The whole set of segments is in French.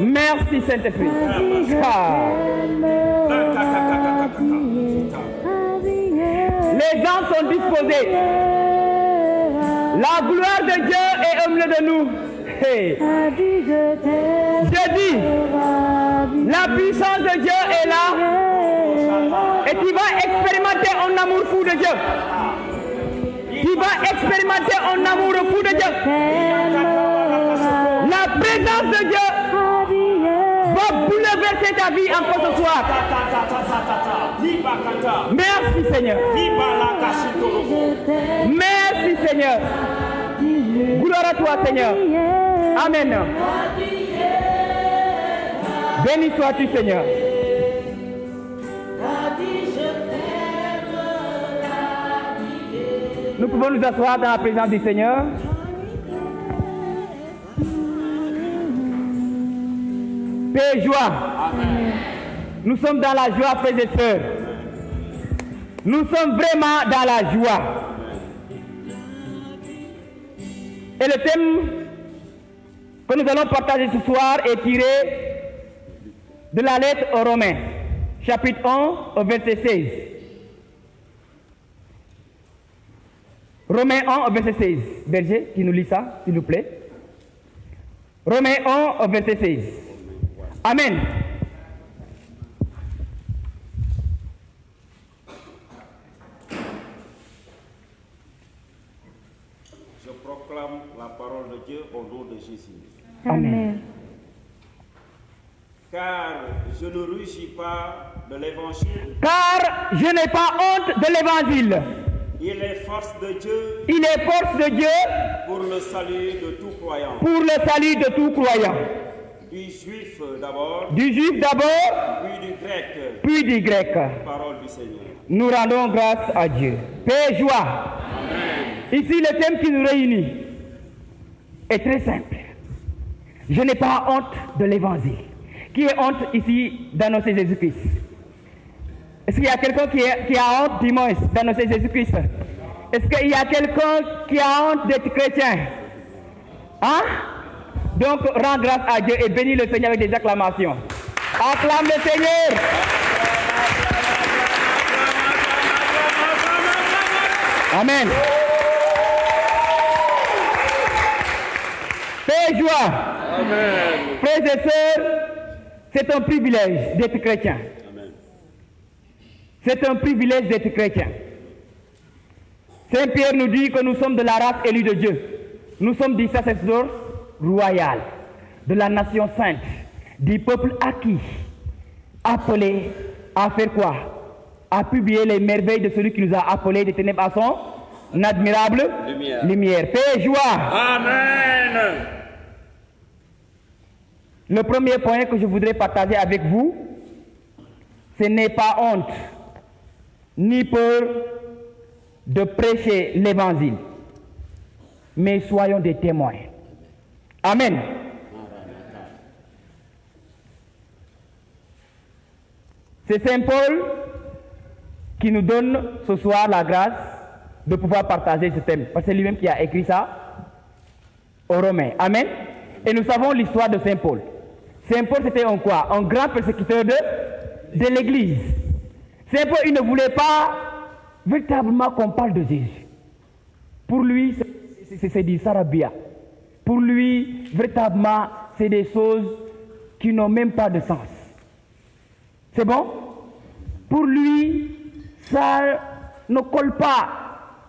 Merci Saint-Esprit. Les gens sont disposés. La gloire de Dieu est au milieu de nous. Hey. Je dis, la puissance de Dieu est là. Et tu vas expérimenter un amour fou de Dieu. Tu vas expérimenter un amour fou de Dieu. La présence de Dieu va bouleverser ta vie encore ce soir. Merci Seigneur. Merci Seigneur. Gloire à toi Seigneur. Amen. Béni sois-tu Seigneur. Nous pouvons nous asseoir dans la présence du Seigneur. Paix et joie. Amen. Nous sommes dans la joie, frères et sœurs. Nous sommes vraiment dans la joie. Et le thème que nous allons partager ce soir est tiré de la lettre aux Romains, chapitre 1, au verset 16. Romains 1 au verset 16. Berger, qui nous lit ça, s'il vous plaît. Romains 1 au verset 16. Amen. Je proclame la parole de Dieu au nom de Jésus. Amen. Car je ne rougis pas de l'évangile. Car je n'ai pas honte de l'évangile. Il est force de Dieu. Il est force de Dieu pour le salut de tout croyant. Pour le salut de tout croyant. Du juif d'abord. Du juif d'abord. Puis du grec. Puis du grec. Parole du Seigneur. Nous rendons grâce à Dieu. Paix et joie. Amen. Ici, le thème qui nous réunit est très simple. Je n'ai pas honte de l'évangile. Qui est honte ici d'annoncer Jésus-Christ? Est-ce qu'il y a quelqu'un qui a honte, dis-moi, d'annoncer Jésus-Christ? Est-ce qu'il y a quelqu'un qui a honte d'être chrétien? Hein? Donc, rends grâce à Dieu et bénis le Seigneur avec des acclamations. Acclame le Seigneur. Amen. Paix et joie. Amen. Frères et sœurs, c'est un privilège d'être chrétien. Amen. C'est un privilège d'être chrétien. Saint Pierre nous dit que nous sommes de la race élue de Dieu. Nous sommes du sacerdoce royal, de la nation sainte, du peuple acquis, appelé à faire quoi? À publier les merveilles de celui qui nous a appelés des ténèbres à son admirable lumière. Paix et joie. Amen. Le premier point que je voudrais partager avec vous, ce n'est pas honte, ni peur de prêcher l'évangile, mais soyons des témoins. Amen. C'est Saint Paul qui nous donne ce soir la grâce de pouvoir partager ce thème, parce que c'est lui-même qui a écrit ça aux Romains. Amen. Et nous savons l'histoire de Saint Paul. Saint Paul, c'était un quoi? Un grand persécuteur de l'Église. Saint Paul, il ne voulait pas véritablement qu'on parle de Jésus. Pour lui, c'est du sarabia. Pour lui, véritablement, c'est des choses qui n'ont même pas de sens. C'est bon? Pour lui, ça ne colle pas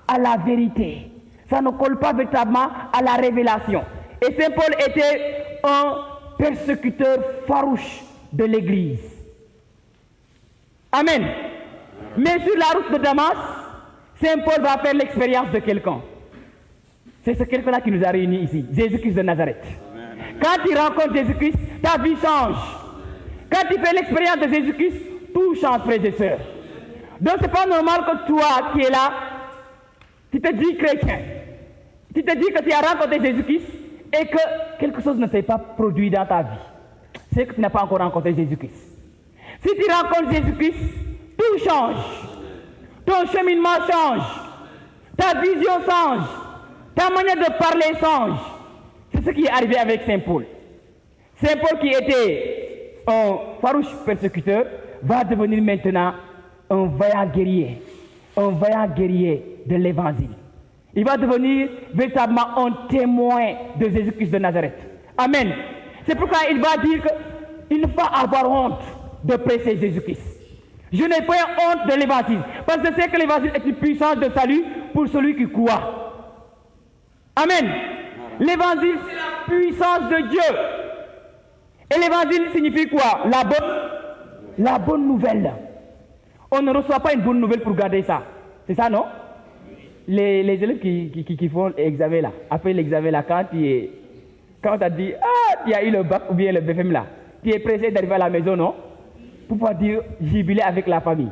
à la vérité. Ça ne colle pas véritablement à la révélation. Et Saint Paul était un persécuteur farouche de l'Église. Amen. Mais sur la route de Damas, Saint Paul va faire l'expérience de quelqu'un. C'est ce quelqu'un-là qui nous a réunis ici, Jésus-Christ de Nazareth. Quand tu rencontres Jésus-Christ, ta vie change. Quand tu fais l'expérience de Jésus-Christ, tout change, frères et sœurs. Donc ce n'est pas normal que toi qui es là, tu te dis chrétien. Tu te dis que tu as rencontré Jésus-Christ et que quelque chose ne s'est pas produit dans ta vie. C'est que tu n'as pas encore rencontré Jésus-Christ. Si tu rencontres Jésus-Christ, tout change. Ton cheminement change. Ta vision change. Ta manière de parler change. C'est ce qui est arrivé avec Saint Paul. Saint Paul qui était un farouche persécuteur va devenir maintenant un vaillant guerrier de l'évangile. Il va devenir véritablement un témoin de Jésus-Christ de Nazareth. Amen. C'est pourquoi il va dire qu'il ne faut pas avoir honte de prêcher Jésus-Christ. Je n'ai pas honte de l'évangile, parce que je sais que l'évangile est une puissance de salut pour celui qui croit. Amen. L'évangile, c'est la puissance de Dieu. Et l'évangile signifie quoi? La bonne nouvelle. On ne reçoit pas une bonne nouvelle pour garder ça. C'est ça, non? Les élèves qui font l'examen là, après l'examen là, quand on t'a dit, tu as eu le bac ou bien le BFM là, tu es pressé d'arriver à la maison, non? Pour pouvoir dire jubiler avec la famille.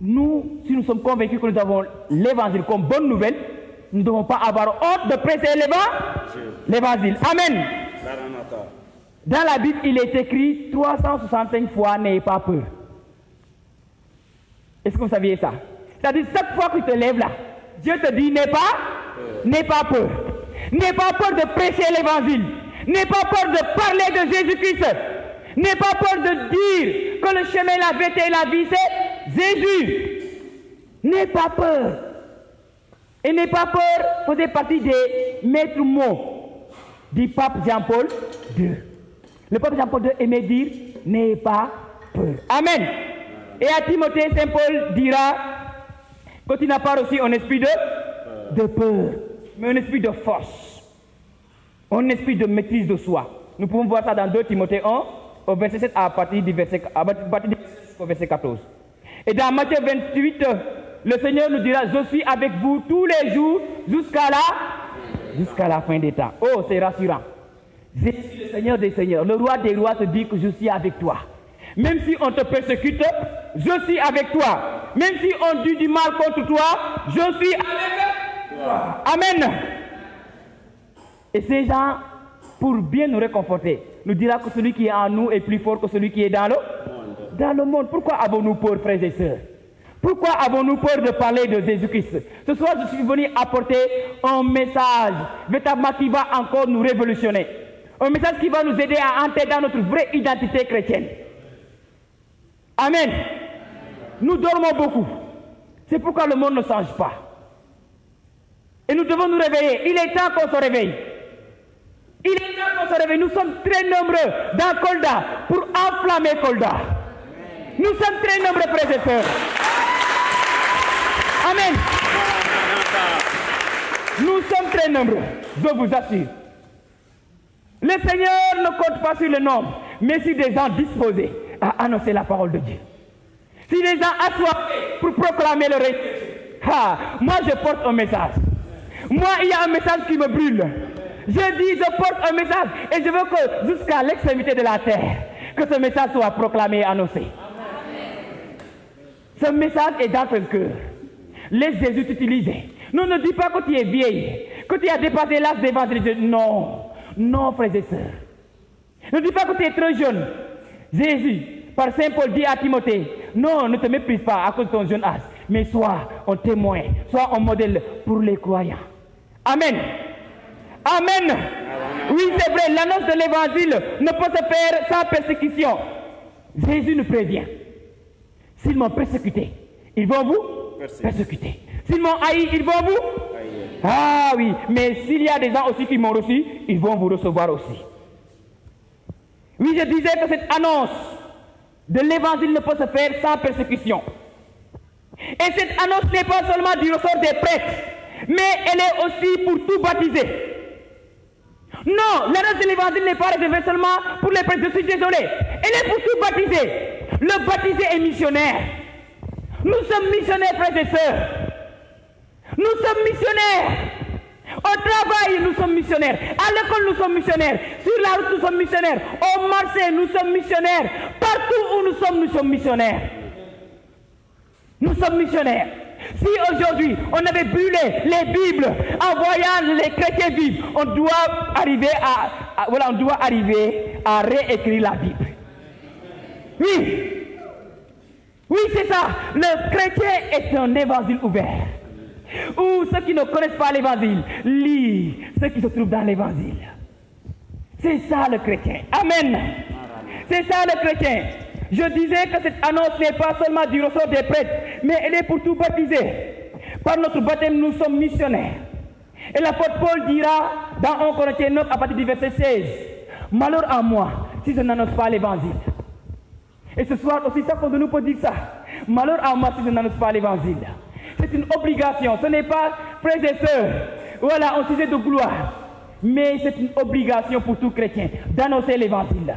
Nous, si nous sommes convaincus que nous avons l'évangile comme bonne nouvelle, nous ne devons pas avoir honte de prêcher l'évangile. Amen. Dans la Bible, il est écrit 365 fois, n'ayez pas peur. Est-ce que vous saviez ça? C'est-à-dire, chaque fois que tu te lèves là, Dieu te dit, n'aie pas peur. N'aie pas peur de prêcher l'évangile. N'aie pas peur de parler de Jésus-Christ. N'aie pas peur de dire que le chemin, la vérité et la vie, c'est Jésus. N'aie pas peur. Et n'aie pas peur faisait partie des maîtres mots du pape Jean-Paul II. Le pape Jean-Paul II aimait dire, n'aie pas peur. Amen. Et à Timothée, Saint Paul dira que tu n'as pas reçu un esprit de peur, mais un esprit de force, un esprit de maîtrise de soi. Nous pouvons voir ça dans 2 Timothée 1, au verset 7 à partir du verset 14. Et dans Matthieu 28, le Seigneur nous dira, je suis avec vous tous les jours jusqu'à la fin des temps. Oh, c'est rassurant. Je suis le Seigneur des Seigneurs, le roi des rois te dit que je suis avec toi. Même si on te persécute, je suis avec toi. Même si on dit du mal contre toi, je suis avec toi. Amen. Et ces gens, pour bien nous réconforter, nous dira que celui qui est en nous est plus fort que celui qui est dans le monde. Pourquoi avons-nous peur, frères et sœurs? Pourquoi avons-nous peur de parler de Jésus-Christ? Ce soir, je suis venu apporter un message véritablement qui va encore nous révolutionner. Un message qui va nous aider à entrer dans notre vraie identité chrétienne. Amen. Nous dormons beaucoup. C'est pourquoi le monde ne change pas. Et nous devons nous réveiller. Il est temps qu'on se réveille. Il est temps qu'on se réveille. Nous sommes très nombreux dans Kolda pour enflammer Kolda. Nous sommes très nombreux, frères et sœurs. Amen. Nous sommes très nombreux, je vous assure. Le Seigneur ne compte pas sur le nombre, mais sur des gens disposés à annoncer la parole de Dieu. Si les gens assoiffés pour proclamer le règne, moi je porte un message. Moi, il y a un message qui me brûle. Je dis, je porte un message et je veux que jusqu'à l'extrémité de la terre, que ce message soit proclamé et annoncé. Ce message est dans ton cœur. Laisse Jésus t'utiliser. Non, ne dis pas que tu es vieille, que tu as dépassé l'âge d'évangéliser. Non, non, frères et sœurs. Ne dis pas que tu es très jeune. Jésus, par Saint Paul, dit à Timothée, non, ne te méprise pas à cause de ton jeune âge, mais sois un témoin, sois un modèle pour les croyants. Amen. Amen. Oui, c'est vrai, l'annonce de l'évangile ne peut se faire sans persécution. Jésus nous prévient. S'ils m'ont persécuté, ils vont vous persécuter. S'ils m'ont haï, ils vont vous haïr. Ah oui, mais s'il y a des gens aussi qui m'ont reçu, ils vont vous recevoir aussi. Oui, je disais que cette annonce de l'évangile ne peut se faire sans persécution. Et cette annonce n'est pas seulement du ressort des prêtres, mais elle est aussi pour tout baptisé. Non, l'annonce de l'évangile n'est pas réservée seulement pour les prêtres, je suis désolé. Elle est pour tout baptisé. Le baptisé est missionnaire. Nous sommes missionnaires, frères et sœurs. Nous sommes missionnaires. Au travail, nous sommes missionnaires. À l'école, nous sommes missionnaires. Sur la route, nous sommes missionnaires. Au marché, nous sommes missionnaires. Partout où nous sommes missionnaires. Nous sommes missionnaires. Si aujourd'hui, on avait brûlé les Bibles en voyant les chrétiens vivre, on doit arriver à réécrire la Bible. Oui. Oui, c'est ça. Le chrétien est un évangile ouvert. Ou ceux qui ne connaissent pas l'évangile, lisent ce qui se trouve dans l'évangile. C'est ça le chrétien. Amen. C'est ça le chrétien. Je disais que cette annonce n'est pas seulement du ressort des prêtres, mais elle est pour tout baptisé. Par notre baptême, nous sommes missionnaires. Et l'apôtre Paul dira dans 1 Corinthiens 9 à partir du verset 16, « Malheur à moi si je n'annonce pas l'évangile. » Et ce soir aussi, ça qu'on nous peut dire ça. « Malheur à moi si je n'annonce pas l'évangile. » C'est une obligation. Ce n'est pas, frères et sœurs, voilà, un sujet de gloire. Mais c'est une obligation pour tout chrétien d'annoncer l'évangile.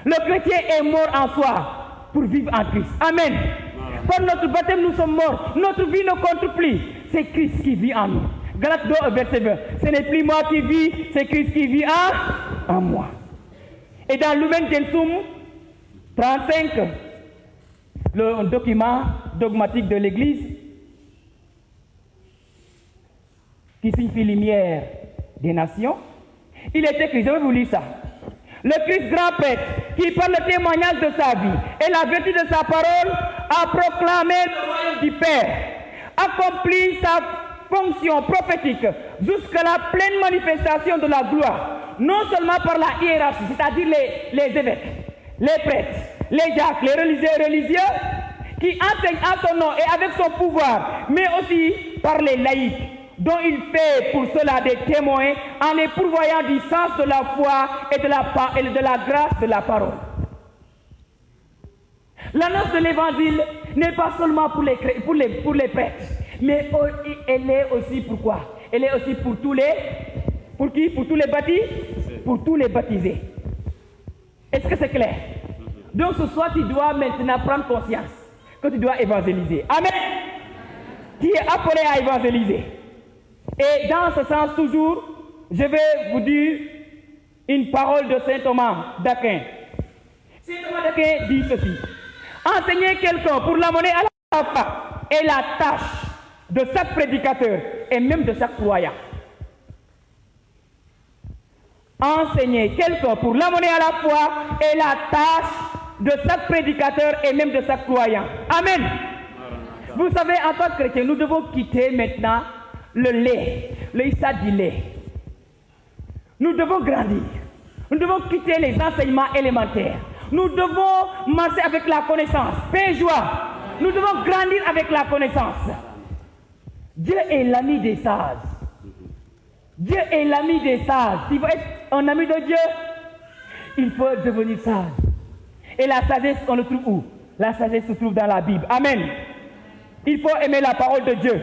Le chrétien est mort en soi pour vivre en Christ. Amen. Par notre baptême, nous sommes morts. Notre vie ne compte plus. C'est Christ qui vit en nous. Galates 2, verset 20. Ce n'est plus moi qui vis, c'est Christ qui vit en moi. Et dans Lumen Gentium 35, le document dogmatique de l'Église, qui signifie lumière des nations, il est écrit, je vais vous lire ça. Le Christ grand prêtre, qui par le témoignage de sa vie et la vertu de sa parole, a proclamé le royaume du Père, accompli sa fonction prophétique jusqu'à la pleine manifestation de la gloire, non seulement par la hiérarchie, c'est-à-dire les évêques, les prêtres, les diacres, les religieux, qui enseignent à son nom et avec son pouvoir, mais aussi par les laïcs, dont il fait pour cela des témoins en les pourvoyant du sens de la foi et de la grâce de la parole. L'annonce de l'évangile n'est pas seulement pour les prêtres, mais elle est aussi pour quoi? Elle est aussi pour tous les... Pour qui? Pour tous les baptisés? Pour tous les baptisés. Est-ce que c'est clair? Donc ce soir, tu dois maintenant prendre conscience que tu dois évangéliser. Amen. Tu es appelé à évangéliser. Et dans ce sens, toujours, je vais vous dire une parole de saint Thomas d'Aquin. Saint Thomas d'Aquin dit ceci. Enseigner quelqu'un pour l'amener à la foi est la tâche de chaque prédicateur et même de chaque croyant. Enseigner quelqu'un pour l'amener à la foi est la tâche de chaque prédicateur et même de chaque croyant. Amen. Vous savez, en tant que chrétien, nous devons quitter maintenant le lait, le stade du lait. Nous devons grandir. Nous devons quitter les enseignements élémentaires. Nous devons marcher avec la connaissance. Paix et joie. Nous devons grandir avec la connaissance. Dieu est l'ami des sages. Dieu est l'ami des sages. Tu veux être un ami de Dieu, il faut devenir sage. Et la sagesse, on le trouve où? La sagesse se trouve dans la Bible. Amen. Il faut aimer la parole de Dieu.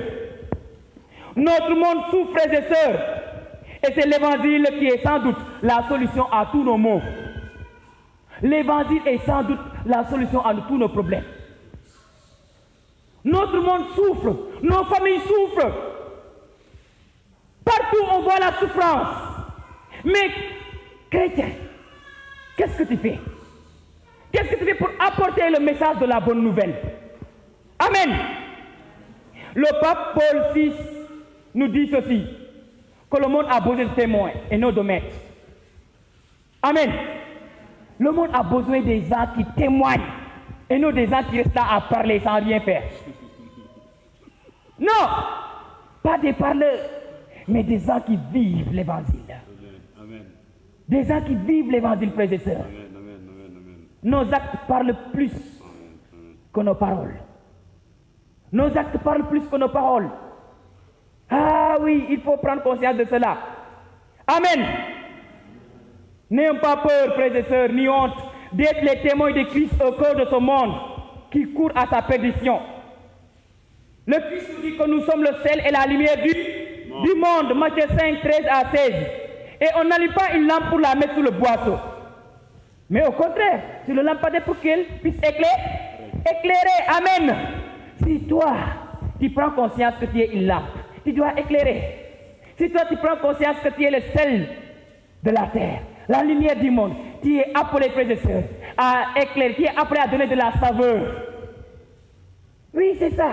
Notre monde souffre, frères et sœurs. Et c'est l'évangile qui est sans doute la solution à tous nos maux. L'évangile est sans doute la solution à tous nos problèmes. Notre monde souffre. Nos familles souffrent. Partout on voit la souffrance. Mais, chrétien, qu'est-ce que tu fais? Qu'est-ce que tu fais pour apporter le message de la bonne nouvelle? Amen. Le pape Paul VI nous dit ceci, que le monde a besoin de témoins et non de maîtres. Amen. Le monde a besoin des gens qui témoignent et non des gens qui restent là à parler sans rien faire. Non, pas des parleurs, mais des gens qui vivent l'évangile. Amen. Des gens qui vivent l'évangile, frères et sœurs. Nos actes parlent plus que nos paroles. Nos actes parlent plus que nos paroles. Ah oui, il faut prendre conscience de cela. Amen. N'ayons pas peur, frères et sœurs, ni honte d'être les témoins de Christ au cœur de ce monde qui court à sa perdition. Le Christ nous dit que nous sommes le sel et la lumière du monde. Matthieu 5, 13 à 16. Et on n'allume pas une lampe pour la mettre sous le boisseau. Mais au contraire, sur le lampadaire pour qu'elle puisse éclairer. Amen. Si toi, tu prends conscience que tu es une lampe, tu dois éclairer. Si toi, tu prends conscience que tu es le sel de la terre, la lumière du monde, tu es appelé, frères et sœurs, à éclairer, tu es appelé à donner de la saveur. Oui, c'est ça.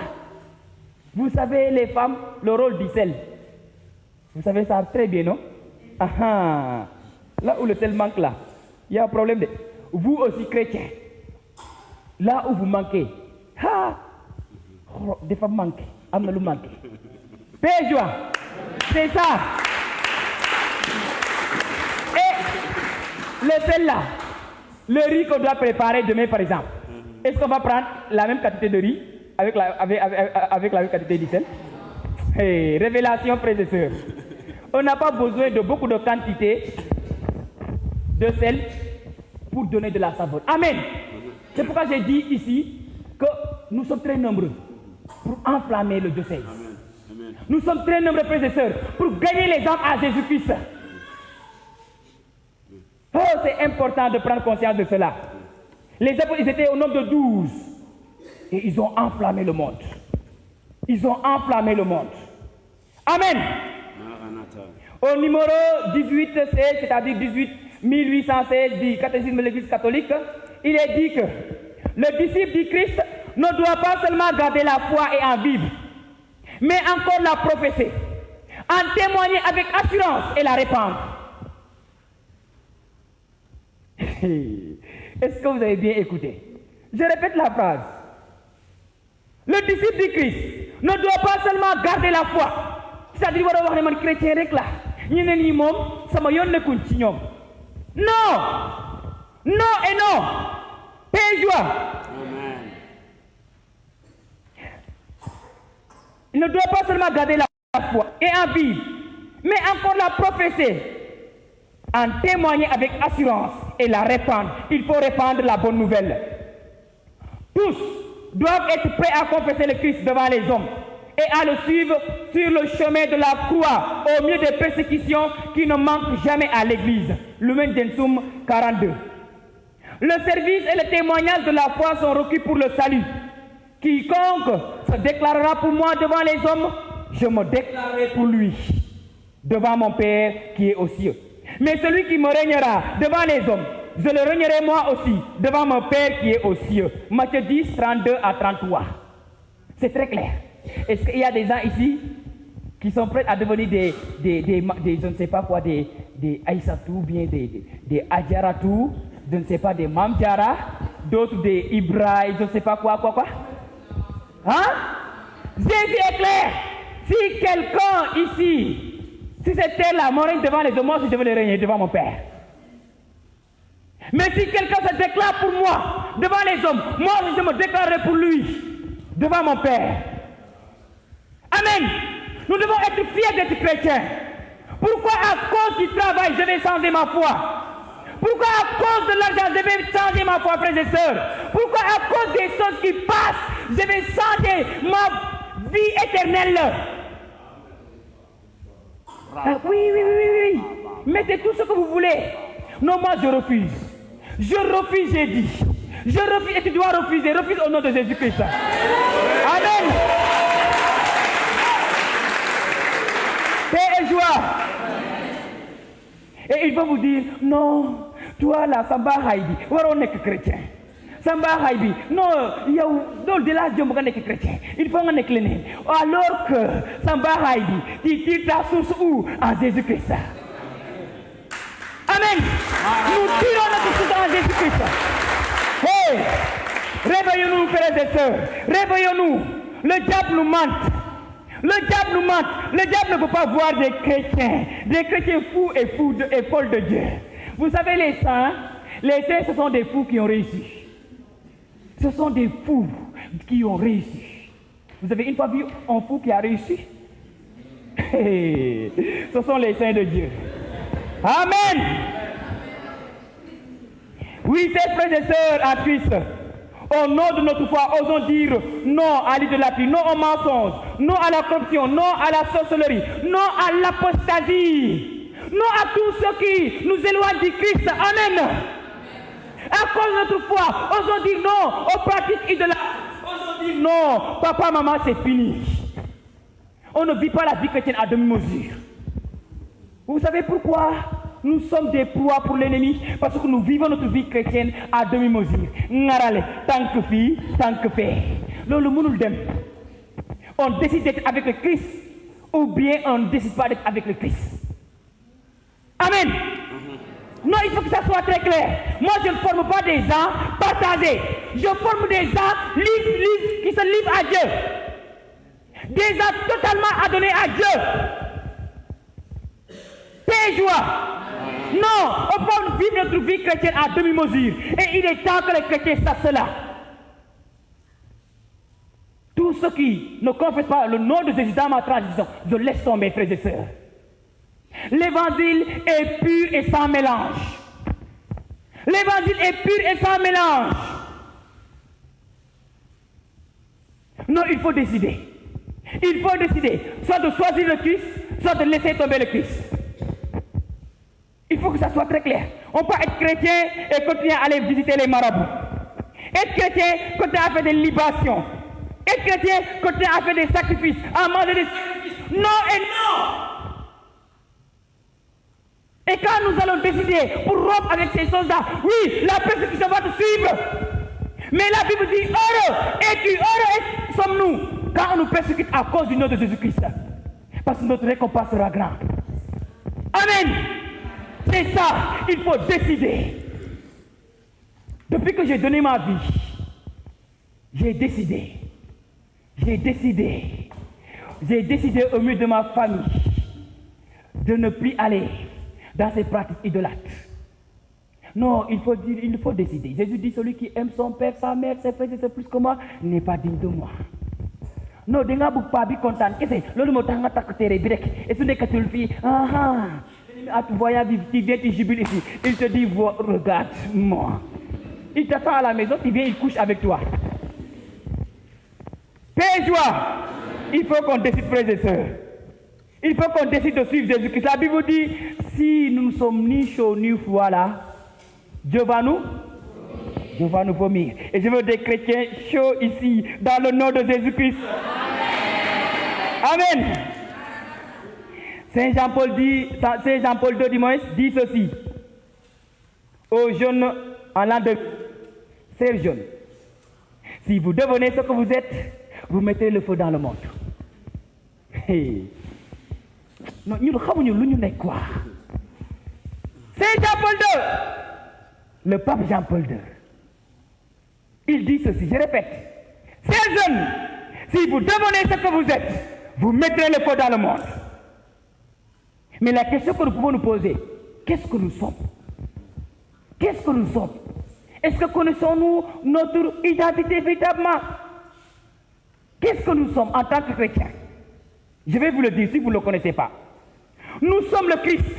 Vous savez, les femmes, le rôle du sel. Vous savez ça très bien, non? Ah ah. Là où le sel manque, là, il y a un problème. Vous aussi, chrétiens, là où vous manquez, des femmes manquent, amenez-le manquer. Paix et joie, c'est ça. Et le sel là, le riz qu'on doit préparer demain par exemple, est-ce qu'on va prendre la même quantité de riz avec la même quantité de sel? Hey, révélation, frères et sœurs. On n'a pas besoin de beaucoup de quantité de sel pour donner de la saveur. Amen. C'est pourquoi j'ai dit ici que nous sommes très nombreux pour enflammer le diocèse. Nous sommes très nombreux, frères et sœurs, pour gagner les âmes à Jésus-Christ. Oh, c'est important de prendre conscience de cela. Les apôtres, ils étaient au nombre de 12. Et ils ont enflammé le monde. Ils ont enflammé le monde. Amen. Au numéro 1816, c'est-à-dire 1816 du catéchisme de l'Église catholique, il est dit que le disciple du Christ ne doit pas seulement garder la foi et en vivre, mais encore la professer, en témoigner avec assurance et la répandre. Est-ce que vous avez bien écouté? Je répète la phrase. Le disciple du Christ ne doit pas seulement garder la foi, c'est-à-dire war a wax ne man chrétien rek la ñeneen ñi moom sama yoon nekkuñ ci ñoom. Non, non et non. Paix et joie. Amen. Il ne doit pas seulement garder la foi et en vivre, mais encore la professer, en témoigner avec assurance et la répandre. Il faut répandre la bonne nouvelle. Tous doivent être prêts à confesser le Christ devant les hommes et à le suivre sur le chemin de la croix au milieu des persécutions qui ne manquent jamais à l'Église. Lumen Gentium 42. Le service et le témoignage de la foi sont requis pour le salut. Quiconque se déclarera pour moi devant les hommes, je me déclarerai pour lui devant mon Père qui est aux cieux. Mais celui qui me régnera devant les hommes, je le régnerai moi aussi devant mon Père qui est aux cieux. Matthieu 10, 32 à 33. C'est très clair. Est-ce qu'il y a des gens ici qui sont prêts à devenir des je ne sais pas quoi, des Aïssatou, bien des Adjaratou, je ne sais pas, des Mamdjara, d'autres des Ibrahim, je ne sais pas quoi. Hein? Jésus est clair. Si quelqu'un ici, si c'était la mort devant les hommes, moi je devais le régner devant mon Père. Mais si quelqu'un se déclare pour moi devant les hommes, moi je me déclarerai pour lui devant mon Père. Amen. Nous devons être fiers d'être chrétiens. Pourquoi à cause du travail je vais changer ma foi? Pourquoi à cause de l'argent je vais changer ma foi, frères et sœurs? Pourquoi à cause des choses qui passent je vais changer ma vie éternelle? Ah, oui. Mettez tout ce que vous voulez. Non, moi je refuse. Je refuse, j'ai dit. Je refuse et tu dois refuser. Refuse au nom de Jésus-Christ. Amen. Paix et joie. Et il va vous dire, non, toi là, Samba Haïbi, on n'est que chrétien. Samba Haïbi, non, il y a au-delà de Dieu, chrétien. Il faut qu'on éclaire. Alors que Samba Haïbi, tu tires ta source où? En Jésus-Christ. Amen. Nous tirons notre source en Jésus-Christ. Hey, réveillons-nous, frères et sœurs. Réveillons-nous. Le diable nous mente. Le diable nous mente. Le diable ne peut pas voir des chrétiens fous et folles de Dieu. Vous savez, les saints, ce sont des fous qui ont réussi. Ce sont des fous qui ont réussi. Vous avez une fois vu un fou qui a réussi? Hey, ce sont les saints de Dieu. Amen. Oui, chers frères et sœurs en Christ, au nom de notre foi, osons dire non à l'idolâtrie, non au mensonge, non à la corruption, non à la sorcellerie, non à l'apostasie, non à tout ce qui nous éloigne du Christ. Amen. À cause de notre foi, osons dire non aux pratiques idolâtres. Osons dire non, papa, maman, c'est fini. On ne vit pas la vie chrétienne à demi-mesure. Vous savez pourquoi nous sommes des proies pour l'ennemi? Parce que nous vivons notre vie chrétienne à demi-mesure. Ngarale, tant que fille, tant que fait. Le monde dem. On décide d'être avec le Christ ou bien on ne décide pas d'être avec le Christ. Amen. Non, il faut que ça soit très clair. Moi, je ne forme pas des gens partagés. Je forme des gens libres, qui se livrent à Dieu. Des gens totalement adonnés à Dieu. paix et joie. Non, on peut vivre notre vie chrétienne à demi-mesure. Et il est temps que les chrétiens sachent cela. Tous ceux qui ne confessent pas le nom de Jésus dans ma tradition, je laisse tomber, frères et sœurs. L'évangile est pur et sans mélange. L'évangile est pur et sans mélange. Non, il faut décider. Il faut décider, soit de choisir le Christ, soit de laisser tomber le Christ. Il faut que ça soit très clair. On peut être chrétien et continuer à aller visiter les marabouts. Être chrétien, continuer à faire des libations. Être chrétien, continuer à faire des sacrifices, à manger des sacrifices. Non et non. Et quand nous allons décider pour rompre avec ces choses-là, oui, la persécution va te suivre. Mais la Bible dit, heureux es-tu, heureux sommes-nous quand on nous persécute à cause du nom de Jésus-Christ. Parce que notre récompense sera grande. Amen. C'est ça, il faut décider. Depuis que j'ai donné ma vie, j'ai décidé au milieu de ma famille de ne plus aller dans ces pratiques idolâtres. Non, il faut décider. Jésus dit, celui qui aime son père, sa mère, ses frères et ses plus que moi, n'est pas digne de moi. Non, de nga bug pas bi content. Qu'est-ce que lolu motax nga tak téré bi rek. Et ce n'est que tu le fais. À tout voyant, tu viens, tu jubiles ici. Il te dit, regarde-moi. Il t'attend à la maison, tu viens, il couche avec toi. Paix et joie. Il faut qu'on décide, frères et sœurs. Il faut qu'on décide de suivre Jésus-Christ. La Bible dit, si nous ne sommes ni chauds ni froids là, Dieu va nous vomir. Et je veux des chrétiens chauds ici, dans le nom de Jésus-Christ. Amen. Saint Jean-Paul II dit ceci aux jeunes en l'an de ces jeunes. Si vous devenez ce que vous êtes, vous mettez le feu dans le monde. Hey. Non, nous savons quoi. Saint Jean-Paul II, le pape Jean-Paul II, il dit ceci, je répète. Ces jeunes, si vous devenez ce que vous êtes, vous mettrez le feu dans le monde. Mais la question que nous pouvons nous poser, qu'est-ce que nous sommes? Qu'est-ce que nous sommes? Est-ce que connaissons-nous notre identité véritablement? Qu'est-ce que nous sommes en tant que chrétiens? Je vais vous le dire si vous ne le connaissez pas. Nous sommes le Christ.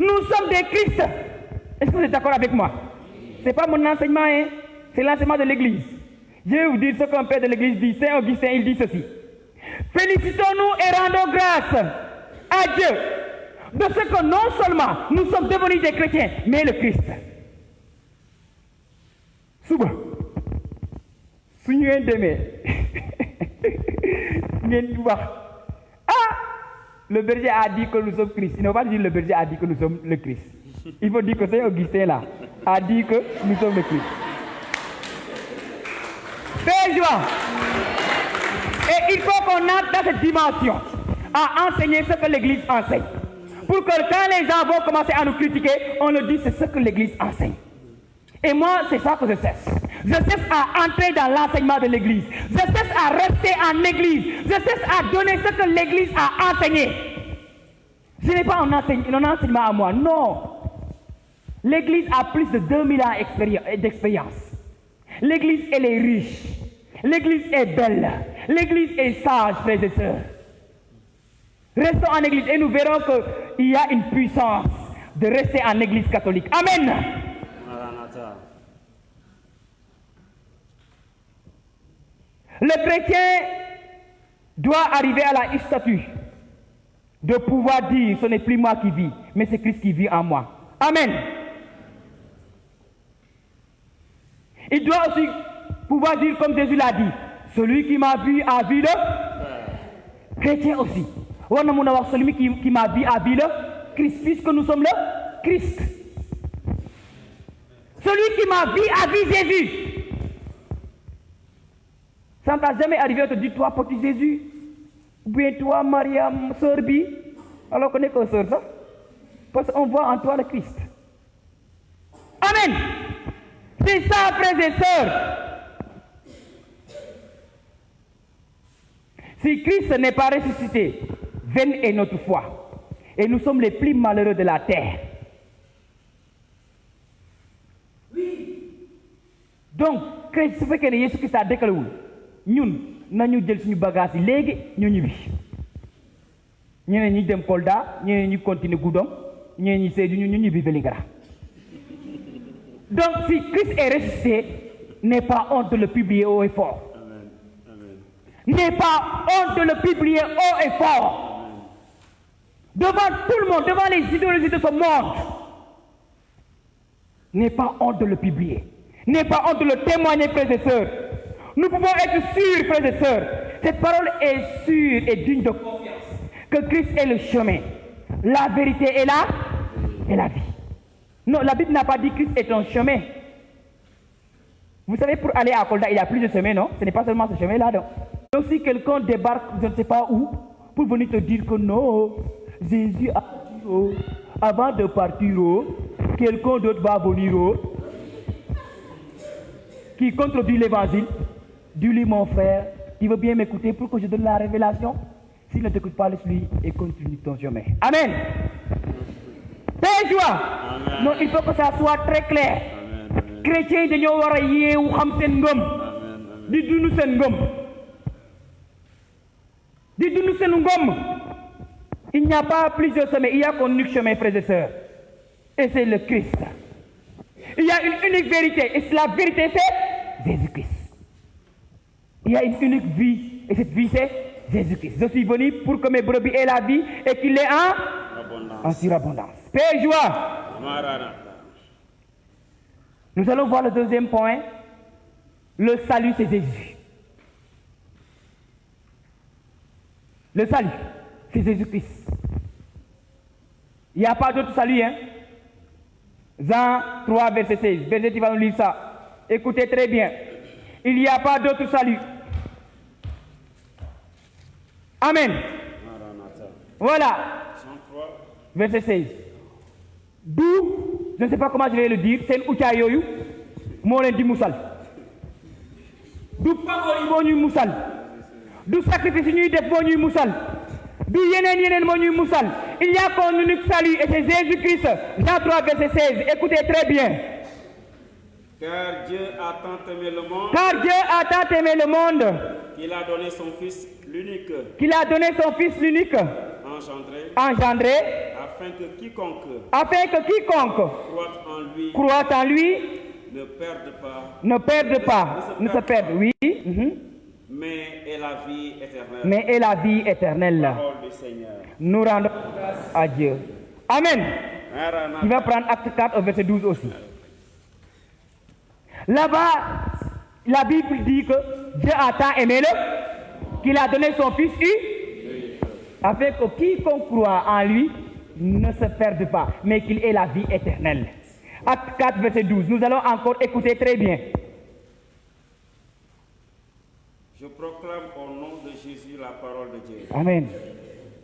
Nous sommes des Christ. Est-ce que vous êtes d'accord avec moi? Ce n'est pas mon enseignement, hein? C'est l'enseignement de l'Église. Je vais vous dire ce qu'un père de l'Église dit. Saint Augustin, il dit ceci. Félicitons-nous et rendons grâce à Dieu de ce que non seulement nous sommes devenus des chrétiens, mais le Christ. Souba. Le berger a dit que nous sommes Christ. Il ne va pas dire le berger a dit que nous sommes le Christ. Il faut dire que Saint Augustin là a dit que nous sommes le Christ. Paix, joie. Et il faut qu'on entre dans cette dimension à enseigner ce que l'Église enseigne. Pour que quand les gens vont commencer à nous critiquer, on leur dit c'est ce que l'Église enseigne. Et moi, c'est ça que je cesse. Je cesse à entrer dans l'enseignement de l'Église. Je cesse à rester en Église. Je cesse à donner ce que l'Église a enseigné. Ce n'est pas un enseignement à moi, non. L'Église a plus de 2000 ans d'expérience. L'Église, elle est riche. L'Église est belle. L'Église est sage, frères et sœurs. Restons en Église et nous verrons qu'il y a une puissance de rester en Église catholique. Amen. Le chrétien doit arriver à la statue de pouvoir dire, ce n'est plus moi qui vis, mais c'est Christ qui vit en moi. Amen. Il doit aussi pouvoir dire, comme Jésus l'a dit, celui qui m'a vu a vu le chrétien aussi. Celui qui m'a vu a vu le Christ, puisque nous sommes le Christ. Celui qui m'a vu a vu Jésus. Ça ne t'a jamais arrivé de te dire, toi, petit Jésus, ou bien toi, Mariam, sœur Bi, alors qu'on n'est que sœur, ça. Parce qu'on voit en toi le Christ. Amen. C'est ça, frères et sœurs. Si Christ n'est pas ressuscité, vaine est notre foi. Et nous sommes les plus malheureux de la terre. Oui. Donc, su fekkee ne Yesu Christ a déclaré ñun nañu jël suñu bagage yi léegi ñu ñibbi. Ñeneen ñi dem Kolda, ñeneen ñi continuer Goudomp, ñeneen ñi Sédhiou ñu ñibbi Vélingara. Donc, si Christ est ressuscité, n'est pas honte de le publier haut et fort. Amen. Amen. N'est pas honte de le publier haut et fort. Amen. Devant tout le monde, devant les idéologies de ce monde. N'est pas honte de le publier. N'est pas honte de le témoigner, frères et sœurs. Nous pouvons être sûrs, frères et sœurs. Cette parole est sûre et digne de confiance. Que Christ est le chemin, la vérité et la vie. Non, la Bible n'a pas dit que Christ est un chemin. Vous savez, pour aller à Kolda, il y a plusieurs chemins, non? Ce n'est pas seulement ce chemin-là, non? Donc si quelqu'un débarque, je ne sais pas où, pour venir te dire que non, Jésus a dit, avant de partir, quelqu'un d'autre va venir, qui contredit l'évangile, dis-lui, mon frère, tu veux bien m'écouter pour que je donne la révélation? S'il ne t'écoute pas, laisse-lui et continue ton chemin. Amen. Père joie. Non, il faut que ça soit très clair. Amen. Chrétiens dañoo war a yeewu xam seen ngëm. Di dund seen ngëm. Di dund seen ngëm. Il n'y a pas plusieurs chemins, il y a qu'un unique chemin, frères et sœurs. Et c'est le Christ. Il y a une unique vérité, et la vérité c'est Jésus-Christ. Il y a une unique vie, et cette vie c'est Jésus-Christ. Je suis venu pour que mes brebis aient la vie et qu'il l'ait en surabondance. Paix et joie. Nous allons voir le deuxième point. Le salut, c'est Jésus. Le salut, c'est Jésus-Christ. Il n'y a pas d'autre salut, hein? Jean 3, verset 16. Verset, tu vas nous lire ça. Écoutez très bien. Il n'y a pas d'autre salut. Amen. Voilà. Verset 16. D'où, je ne sais pas comment je vais le dire, c'est un outil Molen di Moussal. D'où parole Monu Moussal. D'où sacrifice ñuy def Monu Moussal. D'où yenen Monu Moussal. Il y a qu'un unique salut et c'est Jésus-Christ. Jean 3, verset 16. Écoutez très bien. Car Dieu a tant aimé le monde. Car Dieu a tant aimé le monde. Qu'il a donné son Fils l'unique. Qu'il a donné son Fils l'unique. Engendré. Afin que quiconque. Croit en lui. Ne perde pas. Ne se perde, oui. Mais est la vie éternelle. Mais est la vie éternelle. Parole du Seigneur. Nous rendons grâce à Dieu. Amen. Il va prendre acte 4 au verset 12 aussi. Là-bas, la Bible dit que Dieu a tant aimé qu'il a donné son Fils afin que quiconque croit en lui ne se perde pas, mais qu'il ait la vie éternelle. Acte 4, verset 12. Nous allons encore écouter très bien. Je proclame au nom de Jésus la parole de Dieu. Amen.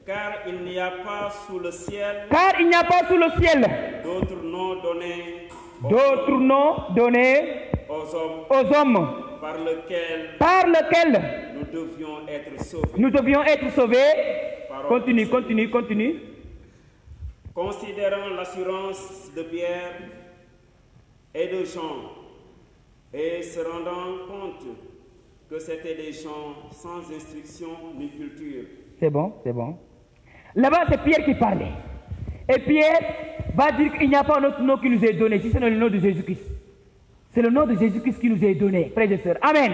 Car il n'y a pas sous le ciel. D'autres noms donnés aux hommes par lequel nous devions être sauvés. Continue. Considérant l'assurance de Pierre et de Jean et se rendant compte que c'était des gens sans instruction ni culture. C'est bon. Là-bas, c'est Pierre qui parlait. Et Pierre va dire qu'il n'y a pas un autre nom qui nous est donné, si ce n'est le nom de Jésus-Christ. C'est le nom de Jésus-Christ qui nous est donné, frères et sœurs. Amen.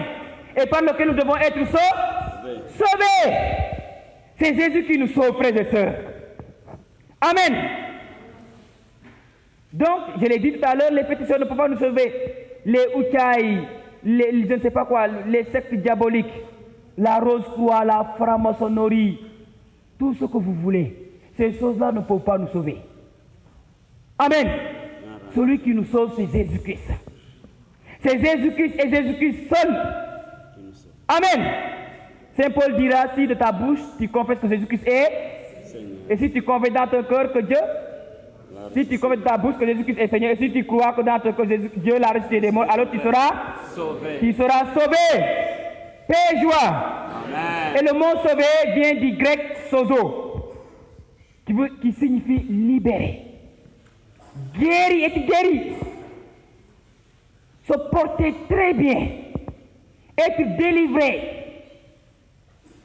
Et par lequel nous devons être sauvés. C'est Jésus qui nous sauve, frères et sœurs. Amen. Donc, je l'ai dit tout à l'heure, les pétitions ne peuvent pas nous sauver. Les Ouchaï, je ne sais pas quoi, les sectes diaboliques, la rose-croix, la franc-maçonnerie, tout ce que vous voulez. Ces choses-là ne peuvent pas nous sauver. Amen. Celui qui nous sauve, c'est Jésus-Christ. C'est Jésus-Christ et Jésus-Christ seul. Amen. Saint Paul dira, si de ta bouche tu confesses que Jésus-Christ est Seigneur, et si tu confesses dans ton cœur que Dieu, si tu confesses de ta bouche que Jésus-Christ est Seigneur, et si tu crois que dans ton cœur Dieu l'a ressuscité des morts, alors tu seras sauvé. Paix et joie. Amen. Et le mot sauvé vient du grec sozo. qui signifie libérer. Guéri et guéri. Se porter très bien. Être délivré.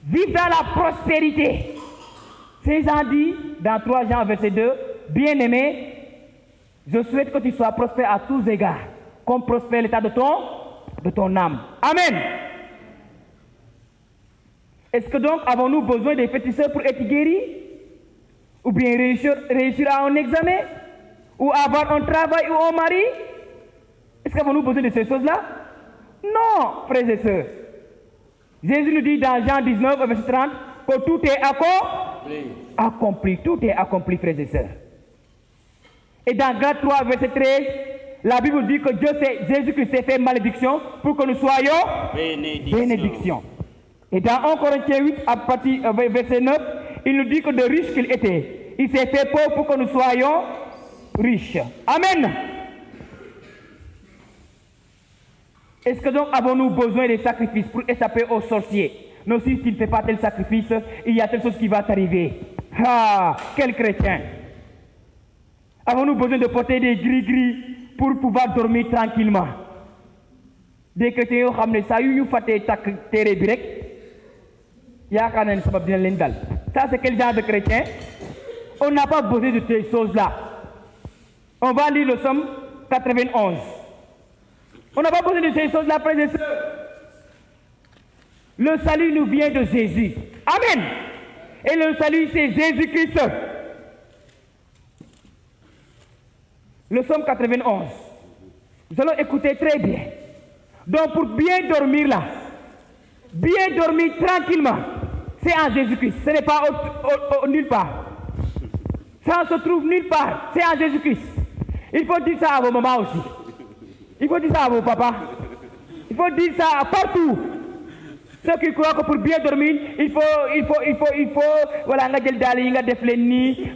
Vivre dans la prospérité. C'est Jean dit dans 3 Jean verset 2, bien-aimé, je souhaite que tu sois prospère à tous égards, comme prospère l'état de ton âme. Amen. Est-ce que donc avons-nous besoin des féticheurs pour être guéris? Ou bien réussir à un examen? Ou avoir un travail ou un mari? Est-ce qu'avons-nous besoin de ces choses-là? Non, frères et sœurs. Jésus nous dit dans Jean 19, verset 30, que tout est accompli. Tout est accompli, frères et sœurs. Et dans Galates 3, verset 13, la Bible dit que Jésus-Christ s'est fait malédiction pour que nous soyons bénédiction. Et dans 1 Corinthiens 8, à partir verset 9, il nous dit que de riche qu'il était, il s'est fait pauvre pour que nous soyons riches. Amen. Est-ce que donc avons-nous besoin de sacrifices pour échapper aux sorciers? Non, si tu ne fais pas tel sacrifice, il y a telle chose qui va t'arriver. Ah, quel chrétien! Avons-nous besoin de porter des gris-gris pour pouvoir dormir tranquillement? Des chrétiens qui ont ça, ils ont fait des birek. Ça, c'est quel genre de chrétien? On n'a pas besoin de ces choses-là. On va lire le psaume 91. On n'a pas besoin de ces choses-là, frères et sœurs. Le salut nous vient de Jésus. Amen. Et le salut, c'est Jésus-Christ. Le psaume 91. Nous allons écouter très bien. Donc, pour bien dormir là, bien dormir tranquillement, c'est en Jésus-Christ. Ce n'est pas nulle part. Ça se trouve nulle part. C'est en Jésus-Christ. Il faut dire ça à vos mamans aussi. Il faut dire ça à vos papas. Il faut dire ça partout. Ceux qui croient que pour bien dormir, il faut, voilà,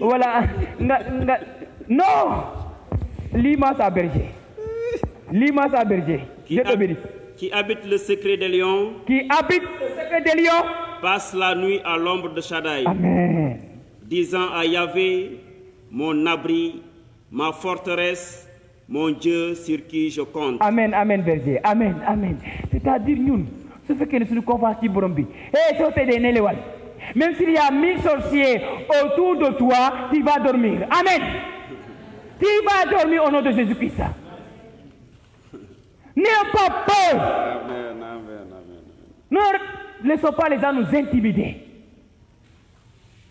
voilà, non! Lima sa berger. Lima sa berger. Qui habite le secret des lions. Qui habite le secret des lions. Passe la nuit à l'ombre de Shaddai. Amen. Disant à Yahvé, mon abri, ma forteresse, mon Dieu sur qui je compte. Amen, amen, berger. Amen, amen. C'est-à-dire, nous, ce fait que nous sommes convertis pour Borombi. Et ça, c'est des Nélewal. Même s'il y a 1000 sorciers autour de toi, tu vas dormir. Amen. Tu vas dormir au nom de Jésus-Christ. N'aie pas peur. Amen, amen, amen. Ne laissons pas les gens nous intimider.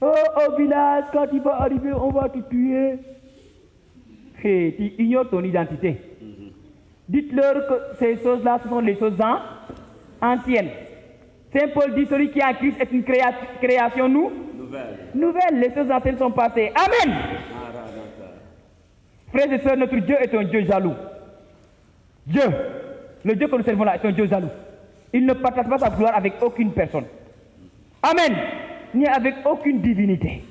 Oh, au village, quand il va arriver, on va te tuer. Hey, tu ignores ton identité. Dites-leur que ces choses-là, ce sont les choses anciennes. Saint Paul dit, celui qui est en Christ est une création nouvelle. Les choses anciennes sont passées. Amen. Frères et sœurs, notre Dieu est un Dieu jaloux. Dieu, le Dieu que nous servons là, est un Dieu jaloux. Il ne partage pas sa gloire avec aucune personne. Amen. Ni avec aucune divinité.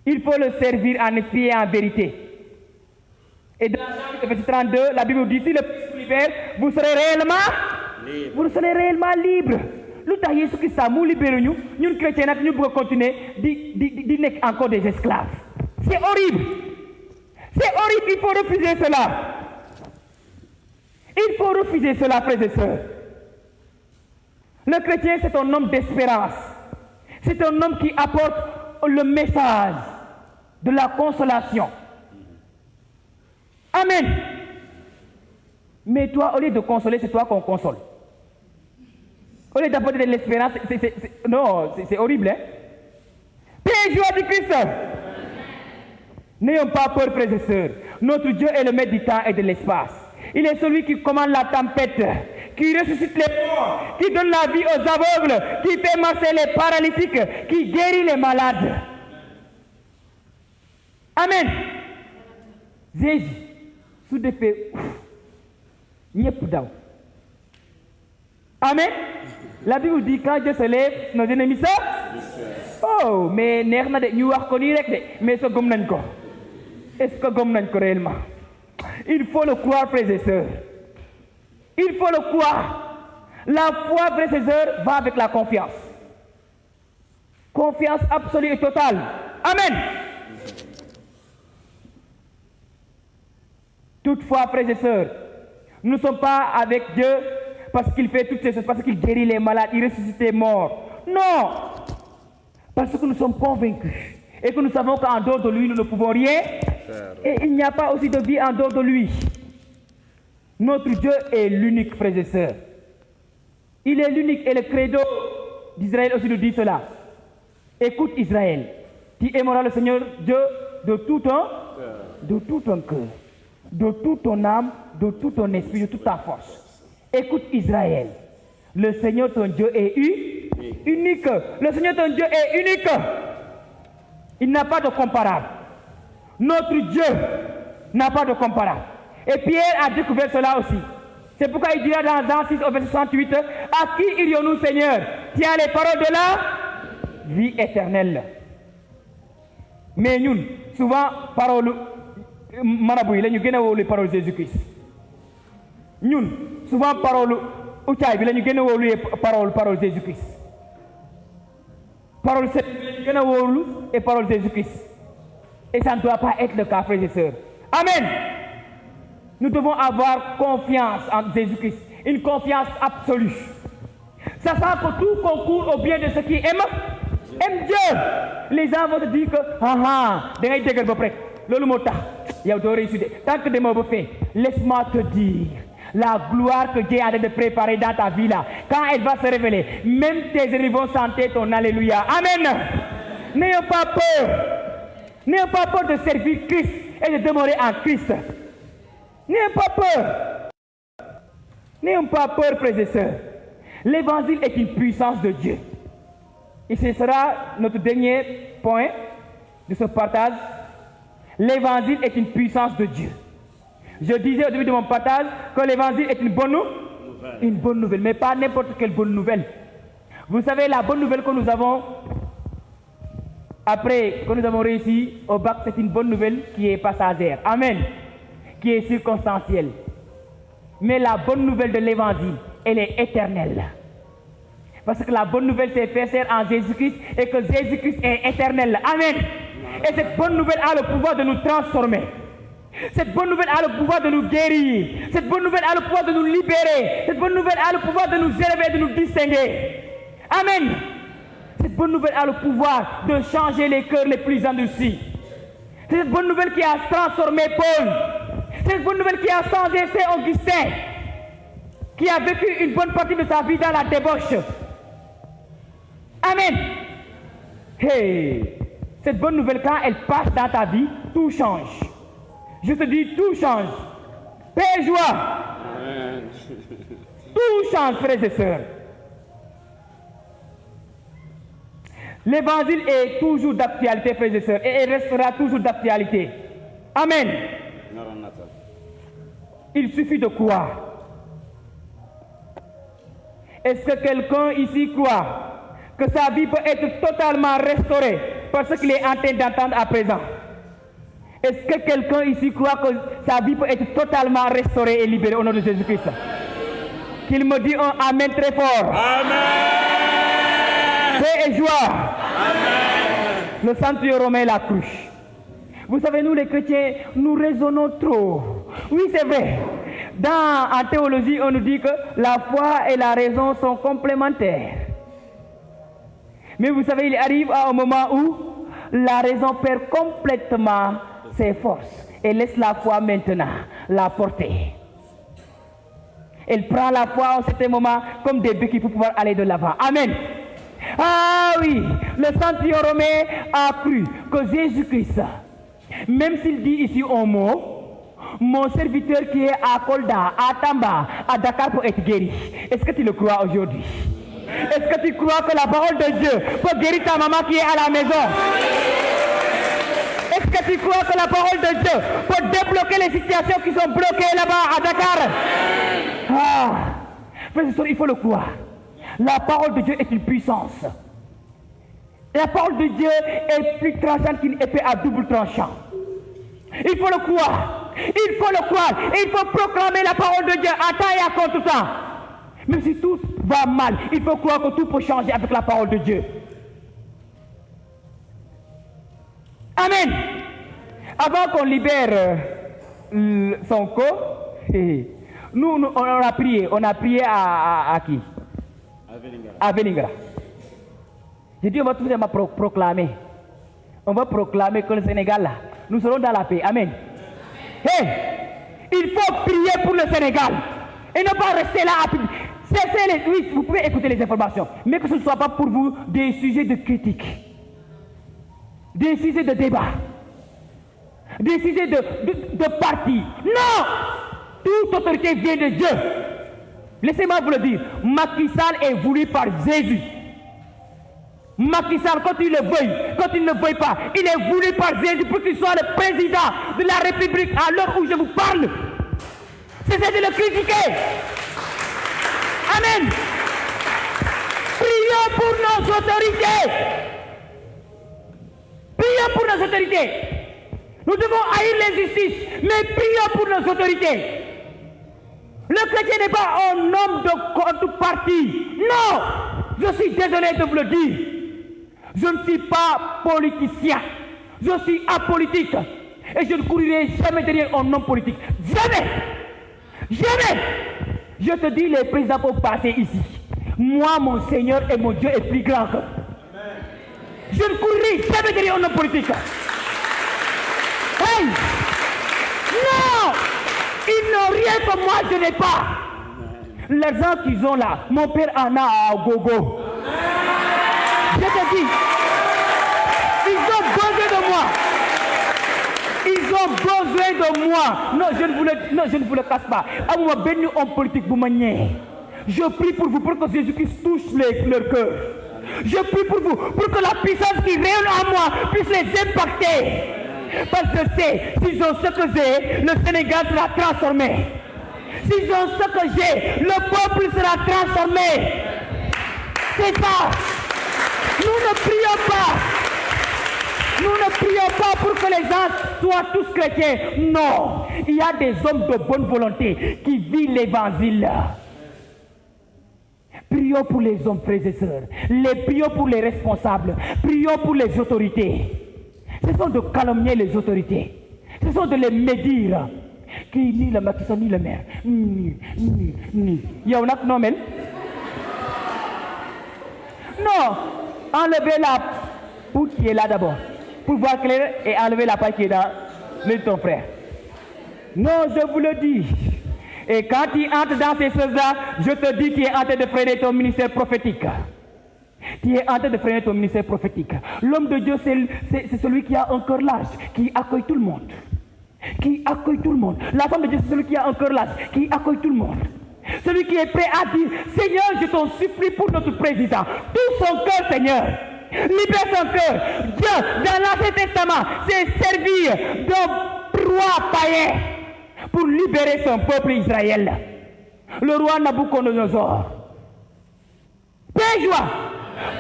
Il faut le servir en esprit et en vérité. Et dans Jean verset 32, la Bible dit, si le Fils vous libère, vous serez réellement libre. Vous serez réellement libre. Lu tax Yesu Christ mu libéré ñu ñun chrétiens nag ñu bëgg continuer di nekk encore des esclaves. C'est horrible. C'est horrible, il faut refuser cela. Il faut refuser cela, frères et sœurs. Le chrétien, c'est un homme d'espérance. C'est un homme qui apporte le message de la consolation. Amen. Mais toi, au lieu de consoler, c'est toi qu'on console. Au lieu d'apporter de l'espérance, c'est horrible. Hein? Paix et joie du Christ. N'ayons pas peur, frères et sœurs. Notre Dieu est le maître du temps et de l'espace. Il est celui qui commande la tempête, qui ressuscite les morts, qui donne la vie aux aveugles, qui fait marcher les paralytiques, qui guérit les malades. Amen. Jésus, sous des faits, amen. La Bible dit quand Dieu se lève, nos ennemis sortent. Oh, mais neex na de ñu wax ko nii rek de mais ça gëm nañ ko. Est-ce que gëm nañ ko réellement? Il faut le croire, frères et sœurs. Il faut le croire. La foi, frères et sœurs, va avec la confiance. Confiance absolue et totale. Amen. Toutefois, frères et sœurs, nous ne sommes pas avec Dieu parce qu'il fait toutes ces choses, parce qu'il guérit les malades, il ressuscite les morts. Non! Parce que nous sommes convaincus et que nous savons qu'en dehors de lui, nous ne pouvons rien. Et il n'y a pas aussi de vie en dehors de lui. Notre Dieu est l'unique, frères et sœurs. Il est l'unique et le credo d'Israël aussi nous dit cela. Écoute Israël, tu aimeras le Seigneur Dieu de tout ton cœur, de toute ton âme, de tout ton esprit, de toute ta force. Écoute Israël, le Seigneur ton Dieu est unique. Le Seigneur ton Dieu est unique. Il n'a pas de comparable. Notre Dieu n'a pas de comparable. Et Pierre a découvert cela aussi. C'est pourquoi il dira dans Jean 6 au verset 68, à qui irions-nous, Seigneur? Tu as les paroles de la vie éternelle. Mais nous, souvent, parole marabout, nous avons les paroles de Jésus-Christ. Nous, souvent, parole Uchaï, nous avons les paroles de Jésus-Christ. Parole nous avons les paroles de Jésus-Christ. Et ça ne doit pas être le cas, frères et sœurs. Amen. Nous devons avoir confiance en Jésus-Christ, une confiance absolue. Ça sent que tout concourt au bien de ceux qui aiment Dieu. Les gens vont te dire que tant que des mots fait, laisse-moi te dire la gloire que Dieu a de préparer dans ta vie là. Quand elle va se révéler, même tes ennemis vont sentir ton alléluia. Amen. N'ayons pas peur. N'ayons pas peur de servir Christ et de demeurer en Christ. N'ayons pas peur. N'ayons pas peur, frères et sœurs. L'évangile est une puissance de Dieu. Et ce sera notre dernier point de ce partage. L'évangile est une puissance de Dieu. Je disais au début de mon partage que l'évangile est une bonne nouvelle, mais pas n'importe quelle bonne nouvelle. Vous savez, la bonne nouvelle que nous avons, après que nous avons réussi au bac, c'est une bonne nouvelle qui est passagère. Amen. Qui est circonstancielle. Mais la bonne nouvelle de l'évangile, elle est éternelle. Parce que la bonne nouvelle s'est faite en Jésus-Christ et que Jésus-Christ est éternel. Amen. Et cette bonne nouvelle a le pouvoir de nous transformer. Cette bonne nouvelle a le pouvoir de nous guérir. Cette bonne nouvelle a le pouvoir de nous libérer. Cette bonne nouvelle a le pouvoir de nous élever, de nous distinguer. Amen. Cette bonne nouvelle a le pouvoir de changer les cœurs les plus endurcis. C'est cette bonne nouvelle qui a transformé Paul. C'est cette bonne nouvelle qui a changé Saint-Augustin, qui a vécu une bonne partie de sa vie dans la débauche. Amen. Hey. Cette bonne nouvelle, quand elle passe dans ta vie, tout change. Je te dis, tout change. Paix et joie. Amen. Tout change, frères et sœurs. L'évangile est toujours d'actualité, frères et sœurs, et il restera toujours d'actualité. Amen. Il suffit de croire. Est-ce que quelqu'un ici croit que sa vie peut être totalement restaurée par ce qu'il est en train d'entendre à présent? Est-ce que quelqu'un ici croit que sa vie peut être totalement restaurée et libérée au nom de Jésus-Christ? Qu'il me dit un Amen très fort. Amen. Paix et joie. Amen. Le centurion romain l'a cru. Vous savez, nous les chrétiens, nous raisonnons trop. Oui, c'est vrai. En théologie, on nous dit que la foi et la raison sont complémentaires. Mais vous savez, il arrive à un moment où la raison perd complètement ses forces et laisse la foi maintenant la porter. Elle prend la foi en certain moment comme des béquilles pour pouvoir aller de l'avant. Amen. Ah oui, le centurion romain a cru que Jésus-Christ, même s'il dit ici un mot, mon serviteur qui est à Kolda, à Tamba, à Dakar pour être guéri. Est-ce que tu le crois aujourd'hui? Est-ce que tu crois que la parole de Dieu peut guérir ta maman qui est à la maison? Est-ce que tu crois que la parole de Dieu peut débloquer les situations qui sont bloquées là-bas à Dakar? Ah, frères et sœurs, il faut le croire. La parole de Dieu est une puissance. La parole de Dieu est plus tranchante qu'une épée à double tranchant. Il faut le croire. Il faut le croire. Et il faut proclamer la parole de Dieu à temps et à contre-temps. Même si tout va mal, il faut croire que tout peut changer avec la parole de Dieu. Amen. Avant qu'on libère Sonko. Nous, on a prié. On a prié à qui? À Vélingara. J'ai dit, on va tout simplement proclamer. On va proclamer que le Sénégal, là, nous serons dans la paix. Amen. Hey, il faut prier pour le Sénégal. Et ne pas rester là à... Oui, vous pouvez écouter les informations. Mais que ce ne soit pas pour vous des sujets de critique. Des sujets de débat. Des sujets de parti. Non! Toute autorité vient de Dieu. Laissez-moi vous le dire. Macky Sall est voulu par Jésus. Macky Sall, quand il le veuille, quand il ne le veuille pas, il est voulu par Jésus pour qu'il soit le président de la République à l'heure où je vous parle. Cessez de le critiquer. Amen. Prions pour nos autorités. Prions pour nos autorités. Nous devons haïr l'injustice, mais prions pour nos autorités. Le chrétien n'est pas un homme de parti. Non, je suis désolé de vous le dire. Je ne suis pas politicien. Je suis apolitique. Et je ne courirai jamais derrière un homme politique. Jamais. Jamais. Je te dis, les présidents peuvent passer ici. Moi, mon Seigneur et mon Dieu est plus grand que. Je ne courirai jamais derrière un homme politique. Hey! Non! Ils n'ont rien que moi, je n'ai pas. L'argent qu'ils ont là, mon père en a à Gogo. Je te dis, ils ont besoin de moi. Ils ont besoin de moi. Non, je ne vous le casse pas. En politique, je prie pour vous, pour que Jésus-Christ touche leur cœur. Je prie pour vous, pour que la puissance qui règne en moi puisse les impacter. Parce que je sais, s'ils ont ce que j'ai, le Sénégal sera transformé. S'ils ont ce que j'ai, le peuple sera transformé. C'est ça. Nous ne prions pas. Nous ne prions pas pour que les gens soient tous chrétiens. Non. Il y a des hommes de bonne volonté qui vivent l'évangile. Prions pour les hommes, frères et sœurs. Prions pour les responsables. Prions pour les autorités. Ce sont de calomnier les autorités. Ce sont de les médire. Qui ni le maître, ni le maire. Ni. Il y a un acte non, mais. Non. Enlevez la poutre qui est là d'abord. Pour voir clair et enlever la paille qui est dans le ton frère. Non, je vous le dis. Et quand tu entres dans ces choses-là, je te dis que tu es en train de freiner ton ministère prophétique. Tu es en train de freiner ton ministère prophétique. L'homme de Dieu, c'est celui qui a un cœur large, qui accueille tout le monde. Qui accueille tout le monde. La femme de Dieu, c'est celui qui a un cœur large, qui accueille tout le monde. Celui qui est prêt à dire, Seigneur, je t'en supplie pour notre président. Tout son cœur, Seigneur. Libère son cœur. Dieu, dans l'Ancien Testament, s'est servi d'un roi païen pour libérer son peuple Israël. Le roi Nabucodonosor. Paix joie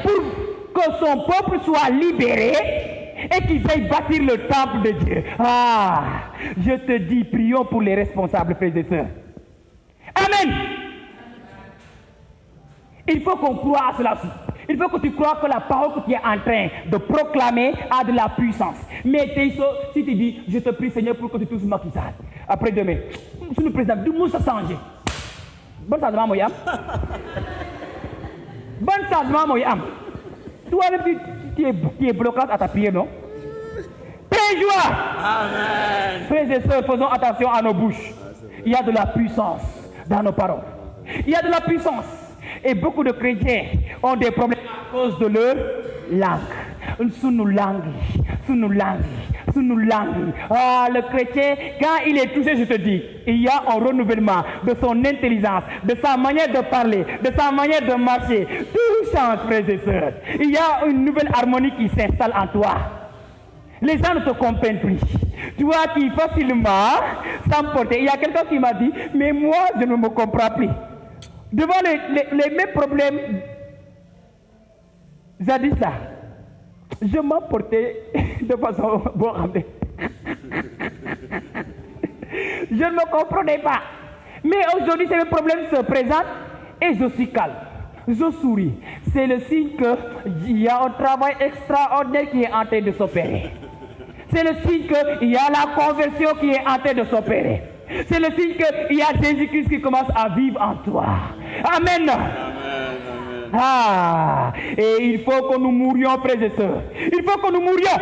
pour que son peuple soit libéré et qu'il veuille bâtir le temple de Dieu. Ah, je te dis, prions pour les responsables, frères et sœurs. Amen. Il faut qu'on croie à cela. Il faut que tu crois que la parole que tu es en train de proclamer a de la puissance. Mais si tu dis, je te prie Seigneur pour que tu touches Macky Sall. Après demain, monsieur le président, du mot ça change. Bon changement, moi, bon changement, moi, toi-même, tu es bloqué à ta prière, non? Paix joie. Amen. Frères et sœurs, faisons attention à nos bouches. Il y a de la puissance dans nos paroles. Il y a de la puissance. Et beaucoup de chrétiens ont des problèmes à cause de leur langue. Sous nos langues. Ah, le chrétien, quand il est touché, je te dis, il y a un renouvellement de son intelligence, de sa manière de parler, de sa manière de marcher. Tout change, frères et sœurs. Il y a une nouvelle harmonie qui s'installe en toi. Les gens ne te comprennent plus. Toi qui facilement s'emporter. Il y a quelqu'un qui m'a dit, mais moi, je ne me comprends plus. Devant les mêmes problèmes, jadis là, je m'emportais de façon bon. Je ne me comprenais pas. Mais aujourd'hui, ces problèmes se présentent et je suis calme. Je souris. C'est le signe qu'il y a un travail extraordinaire qui est en train de s'opérer. C'est le signe qu'il y a la conversion qui est en train de s'opérer. C'est le signe qu'il y a Jésus-Christ qui commence à vivre en toi. Amen. Ah, et il faut que nous mourions, frères et sœurs. Il faut que nous mourions.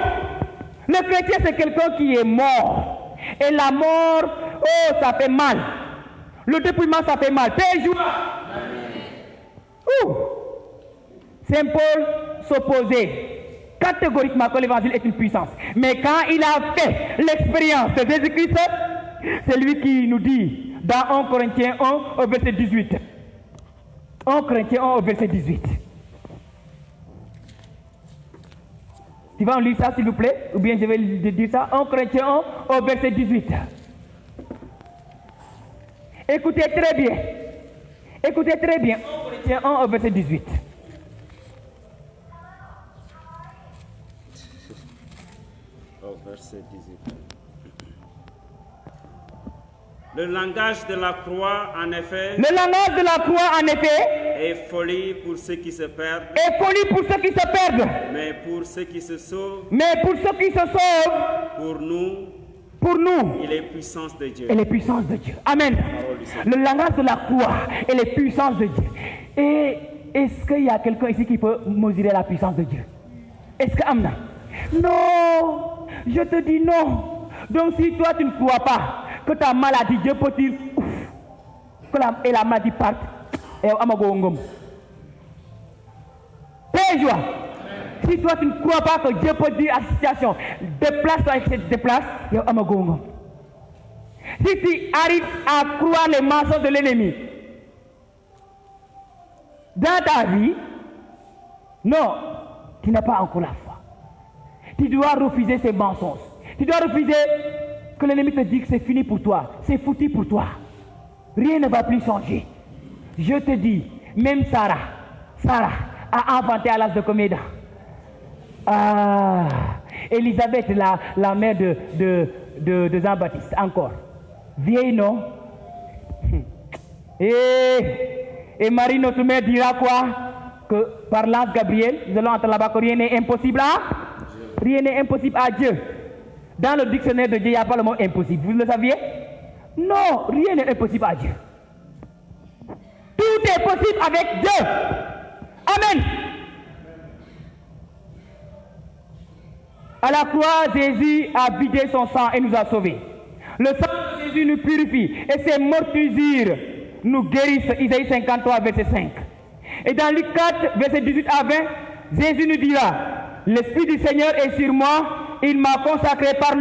Le chrétien, c'est quelqu'un qui est mort. Et la mort, oh, ça fait mal. Le dépouillement, ça fait mal. Père, Saint Paul s'opposait catégoriquement que l'évangile est une puissance. Mais quand il a fait l'expérience de Jésus-Christ, c'est lui qui nous dit dans 1 Corinthiens 1 au verset 18. 1 Corinthiens 1 au verset 18. Tu vas en lire ça s'il vous plaît? Ou bien je vais dire ça? 1 Corinthiens 1 au verset 18. Écoutez très bien. Écoutez très bien. 1 Corinthiens 1 au verset 18. Au verset 18. Le langage de la croix, en effet, le langage de la croix, en effet, est folie pour ceux qui se perdent, est folie pour ceux qui se perdent, mais pour ceux qui se sauvent, pour nous, il est puissance de Dieu. Et les puissances de Dieu. Amen. Le langage de la croix et les puissances de Dieu. Et est-ce qu'il y a quelqu'un ici qui peut mesurer la puissance de Dieu? Est-ce que Amna? Non, je te dis non. Donc si toi tu ne crois pas que ta maladie, Dieu peut dire ouf, que la maladie parte. Et amagongom. Père joie. Si toi tu ne crois pas que Dieu peut dire à la situation, déplace-toi et se déplace, et amagongom. Si tu arrives à croire les mensonges de l'ennemi dans ta vie, non, tu n'as pas encore la foi. Tu dois refuser ces mensonges. Tu dois refuser que l'ennemi te dise que c'est fini pour toi, c'est foutu pour toi. Rien ne va plus changer. Je te dis, même Sarah a inventé à l'âge de combien d'ans? Ah, Élisabeth, la mère de Jean-Baptiste, encore. Vieille, non? Et Marie, notre mère, dira quoi? Que par l'ange Gabriel, nous allons entendre là-bas que rien n'est impossible à Rien n'est impossible à Dieu. Dans le dictionnaire de Dieu, il n'y a pas le mot impossible. Vous le saviez? Non, rien n'est impossible à Dieu. Tout est possible avec Dieu. Amen. À la croix, Jésus a vidé son sang et nous a sauvés. Le sang de Jésus nous purifie et ses meurtrissures nous guérissent. Isaïe 53, verset 5. Et dans Luc 4, verset 18 à 20, Jésus nous dira, l'Esprit du Seigneur est sur moi, il m'a consacré par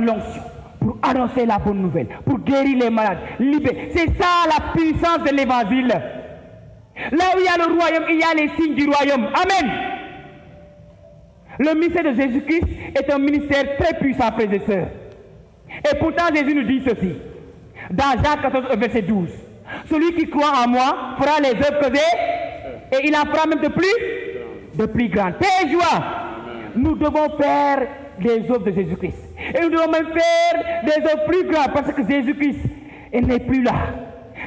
l'onction, pour annoncer la bonne nouvelle, pour guérir les malades, libérer. C'est ça la puissance de l'évangile. Là où il y a le royaume, il y a les signes du royaume. Amen. Le ministère de Jésus-Christ est un ministère très puissant, frères et sœurs. Et pourtant, Jésus nous dit ceci. Dans Jean 14, verset 12. Celui qui croit en moi fera les œuvres que j'ai, et il en fera même de plus grandes. Paix et joie. Nous devons faire des œuvres de Jésus-Christ. Et nous devons même faire des œuvres plus grandes, parce que Jésus-Christ, il n'est plus là.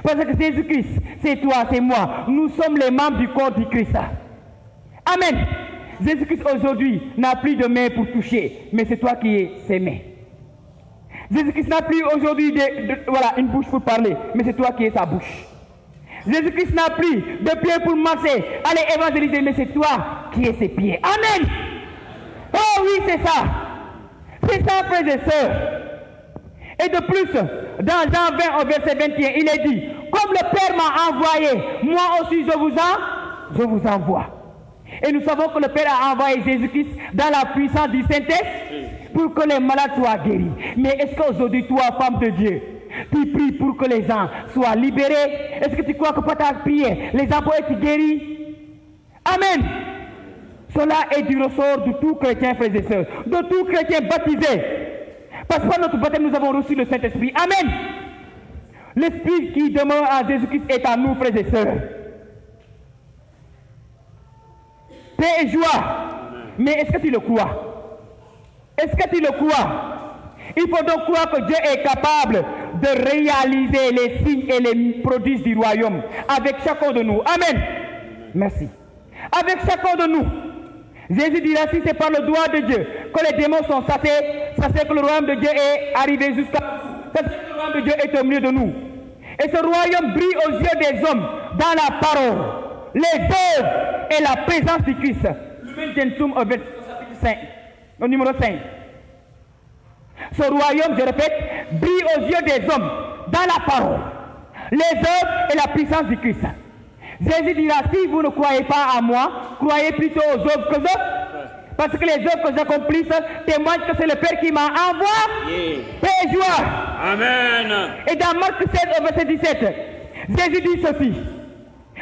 Parce que Jésus-Christ, c'est toi, c'est moi. Nous sommes les membres du corps du Christ. Amen. Jésus-Christ aujourd'hui n'a plus de main pour toucher, mais c'est toi qui es ses mains. Jésus-Christ n'a plus aujourd'hui une bouche pour parler, mais c'est toi qui es sa bouche. Jésus-Christ n'a plus de pieds pour marcher, aller évangéliser, mais c'est toi qui es ses pieds. Amen. Oh oui, c'est ça. C'est ça, frères et sœurs. Et de plus, dans Jean 20 au verset 21, il est dit, comme le Père m'a envoyé, moi aussi je vous envoie. Et nous savons que le Père a envoyé Jésus-Christ dans la puissance du Saint-Esprit pour que les malades soient guéris. Mais est-ce qu'aujourd'hui, toi, femme de Dieu, tu pries pour que les gens soient libérés? Est-ce que tu crois que par ta prière, les gens peuvent être guéris? Amen. Cela est du ressort de tout chrétien, frères et sœurs, de tout chrétien baptisé. Parce que par notre baptême, nous avons reçu le Saint-Esprit. Amen. L'Esprit qui demeure en Jésus-Christ est en nous, frères et sœurs. Paix et joie. Mais est-ce que tu le crois? Est-ce que tu le crois? Il faut donc croire que Dieu est capable de réaliser les signes et les prodiges du royaume avec chacun de nous. Amen. Merci. Avec chacun de nous. Jésus dira, si c'est par le doigt de Dieu que les démons sont chassés, sachez que le royaume de Dieu est arrivé jusqu'à nous. Sachez que le royaume de Dieu est au milieu de nous. Et ce royaume brille aux yeux des hommes dans la parole, les œuvres et la présence du Christ. Lumen Gentium au chapitre 5, au numéro 5. Ce royaume, je répète, brille aux yeux des hommes dans la parole, les œuvres et la puissance du Christ. Jésus dira, si vous ne croyez pas à moi, croyez plutôt aux œuvres que je. Parce que les œuvres que j'accomplis témoignent que c'est le Père qui m'a envoyé. Paix et joie. Amen. Et dans Marc 16, au verset 17, Jésus dit ceci.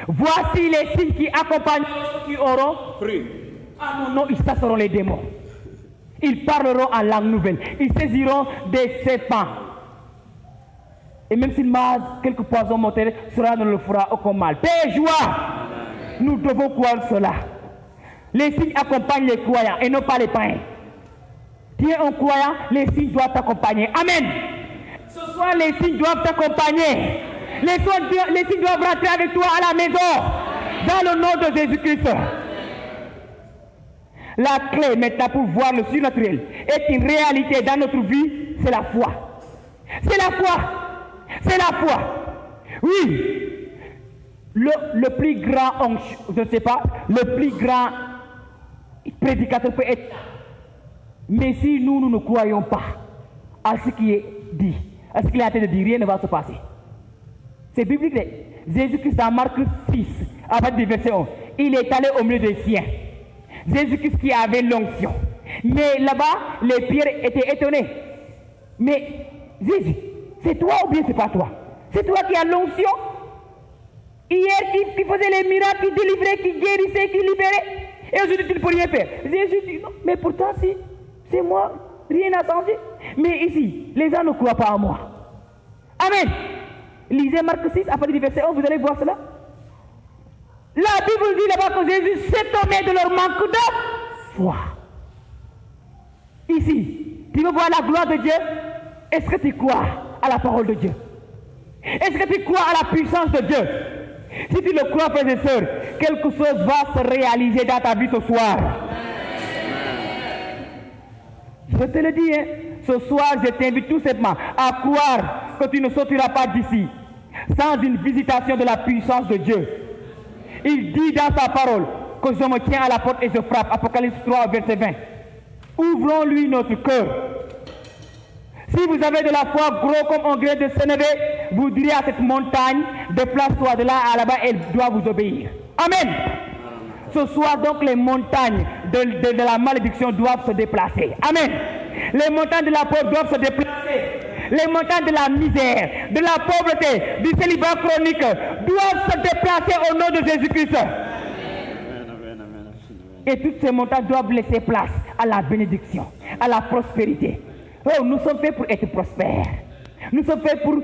Voici les signes qui accompagnent ceux qui auront Cru. À mon nom, ils chasseront les démons. Ils parleront en langue nouvelle. Ils saisiront des serpents. Et même s'ils mangent quelques poisons mortels, cela ne le fera aucun mal. Paix et joie. Nous devons croire cela. Les signes accompagnent les croyants et non pas les païens. Tu es un croyant, les signes doivent t'accompagner. Amen. Ce soir, les signes doivent t'accompagner. Les signes doivent rentrer avec toi à la maison. Dans le nom de Jésus-Christ. La clé maintenant pour voir le surnaturel est une réalité dans notre vie, c'est la foi. C'est la foi. C'est la foi. Oui. Le plus grand, je ne sais pas, le plus grand prédicateur peut être. Mais si nous ne croyons pas à ce qui est dit, à ce qu'il est en train de dire, rien ne va se passer. C'est biblique. Jésus-Christ dans Marc 6, à partir du verset 1, il est allé au milieu des siens. Jésus-Christ qui avait l'onction. Mais là-bas, les pierres étaient étonnés. Mais Jésus, c'est toi ou bien c'est pas toi? C'est toi qui as l'onction? Hier, qui faisait les miracles, qui délivrait, qui guérissait, qui libérait. Et aujourd'hui, tu ne peux rien faire. Jésus dit non, mais pourtant, si c'est moi, rien n'a changé. Mais ici, les gens ne croient pas en moi. Amen. Lisez Marc 6, à partir du verset 1, vous allez voir cela. La Bible dit là-bas que Jésus s'étonnait de leur manque de foi. Ici, tu veux voir la gloire de Dieu? Est-ce que tu crois à la parole de Dieu? Est-ce que tu crois à la puissance de Dieu? Si tu le crois, frères et sœurs, quelque chose va se réaliser dans ta vie ce soir. Je te le dis, hein, ce soir, je t'invite tout simplement à croire que tu ne sortiras pas d'ici sans une visitation de la puissance de Dieu. Il dit dans sa parole que je me tiens à la porte et je frappe. Apocalypse 3, verset 20. Ouvrons-lui notre cœur. Si vous avez de la foi gros comme un grain de sénévé, vous direz à cette montagne, déplace-toi de là à là-bas, elle doit vous obéir. Amen. Ce soir donc les montagnes de la malédiction doivent se déplacer. Amen. Les montagnes de la pauvreté doivent se déplacer. Les montagnes de la misère, de la pauvreté, du célibat chronique doivent se déplacer au nom de Jésus-Christ. Et toutes ces montagnes doivent laisser place à la bénédiction, à la prospérité. Oh, nous sommes faits pour être prospères. Nous sommes faits pour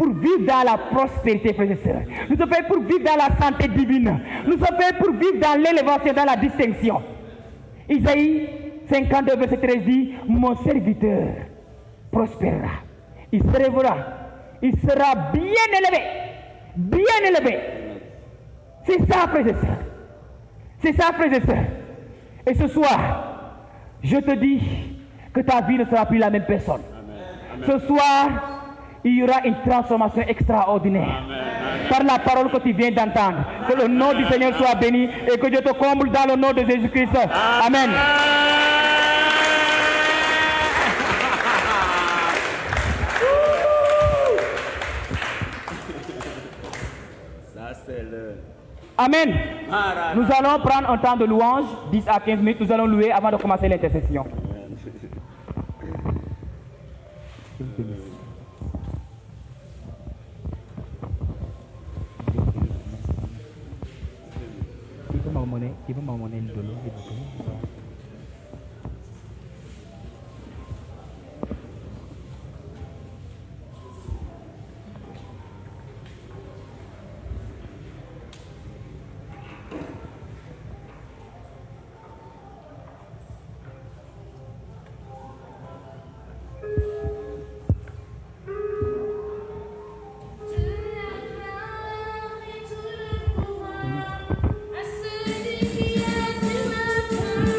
vivre dans la prospérité, frères et sœurs. Nous sommes faits pour vivre dans la santé divine. Nous sommes faits pour vivre dans l'élévation, dans la distinction. Isaïe 52, verset 13 dit, mon serviteur prospérera. Il se relèvera. Il sera bien élevé. Bien élevé. C'est ça, frères et sœurs. C'est ça, frères et sœurs. Et ce soir, je te dis que ta vie ne sera plus la même personne. Amen. Ce soir, il y aura une transformation extraordinaire. Amen. Par la parole que tu viens d'entendre. Que le nom du Seigneur soit béni et que Dieu te comble dans le nom de Jésus-Christ. Amen. Amen. Nous allons prendre un temps de louange, 10 à 15 minutes. Nous allons louer avant de commencer l'intercession. Il peut m'emmener de l'eau. À celui qui a du matin.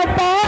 instant,